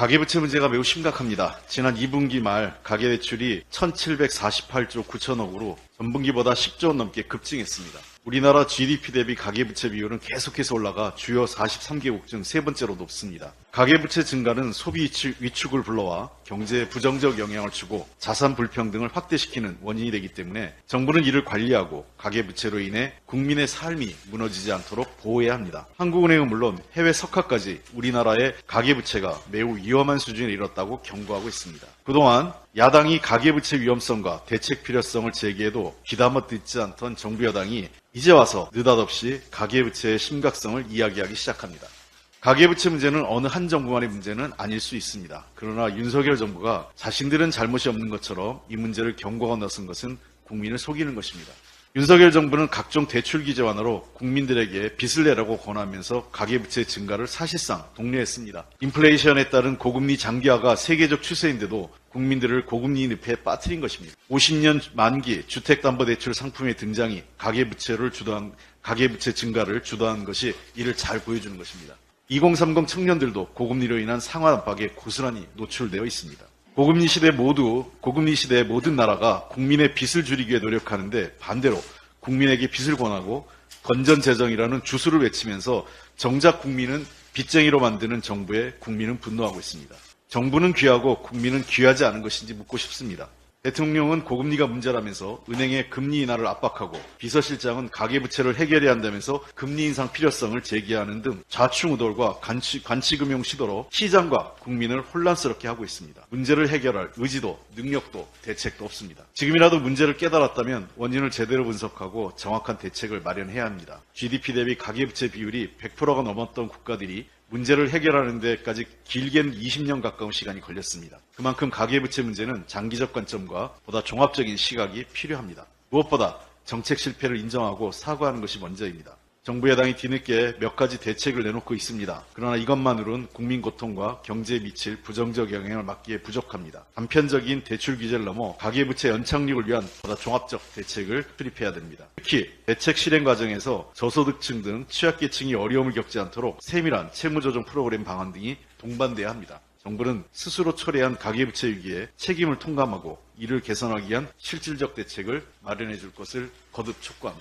가계부채 문제가 매우 심각합니다. 지난 2분기 말 가계대출이 1748조 9천억으로 전분기보다 10조 원 넘게 급증했습니다. 우리나라 GDP 대비 가계부채 비율은 계속해서 올라가 주요 43개국 중 세 번째로 높습니다. 가계부채 증가는 소비 위축을 불러와 경제에 부정적 영향을 주고 자산 불평등을 확대시키는 원인이 되기 때문에 정부는 이를 관리하고 가계부채로 인해 국민의 삶이 무너지지 않도록 보호해야 합니다. 한국은행은 물론 해외 석학까지 우리나라의 가계부채가 매우 위험한 수준에 이르렀다고 경고하고 있습니다. 그동안 야당이 가계부채 위험성과 대책 필요성을 제기해도 귀담아 듣지 않던 정부 여당이 이제 와서 느닷없이 가계부채의 심각성을 이야기하기 시작합니다. 가계부채 문제는 어느 한 정부만의 문제는 아닐 수 있습니다. 그러나 윤석열 정부가 자신들은 잘못이 없는 것처럼 이 문제를 경고가 나선 것은 국민을 속이는 것입니다. 윤석열 정부는 각종 대출 규제 완화로 국민들에게 빚을 내라고 권하면서 가계부채 증가를 사실상 독려했습니다. 인플레이션에 따른 고금리 장기화가 세계적 추세인데도 국민들을 고금리 늪에 빠뜨린 것입니다. 50년 만기 주택담보대출 상품의 등장이 가계부채 증가를 주도한 것이 이를 잘 보여주는 것입니다. 2030 청년들도 고금리로 인한 상환 압박에 고스란히 노출되어 있습니다. 고금리 시대의 모든 나라가 국민의 빚을 줄이기 위해 노력하는데 반대로 국민에게 빚을 권하고 건전재정이라는 주술을 외치면서 정작 국민은 빚쟁이로 만드는 정부에 국민은 분노하고 있습니다. 정부는 귀하고 국민은 귀하지 않은 것인지 묻고 싶습니다. 대통령은 고금리가 문제라면서 은행의 금리 인하를 압박하고 비서실장은 가계부채를 해결해야 한다면서 금리 인상 필요성을 제기하는 등 좌충우돌과 관치금융 시도로 시장과 국민을 혼란스럽게 하고 있습니다. 문제를 해결할 의지도 능력도 대책도 없습니다. 지금이라도 문제를 깨달았다면 원인을 제대로 분석하고 정확한 대책을 마련해야 합니다. GDP 대비 가계부채 비율이 100%가 넘었던 국가들이 문제를 해결하는 데까지 길게는 20년 가까운 시간이 걸렸습니다. 그만큼 가계부채 문제는 장기적 관점과 보다 종합적인 시각이 필요합니다. 무엇보다 정책 실패를 인정하고 사과하는 것이 먼저입니다. 정부 여당이 뒤늦게 몇 가지 대책을 내놓고 있습니다. 그러나 이것만으로는 국민 고통과 경제에 미칠 부정적 영향을 막기에 부족합니다. 단편적인 대출 규제를 넘어 가계부채 연착륙을 위한 보다 종합적 대책을 수립해야 됩니다. 특히 대책 실행 과정에서 저소득층 등 취약계층이 어려움을 겪지 않도록 세밀한 채무조정 프로그램 방안 등이 동반돼야 합니다. 정부는 스스로 초래한 가계부채 위기에 책임을 통감하고 이를 개선하기 위한 실질적 대책을 마련해 줄 것을 거듭 촉구합니다.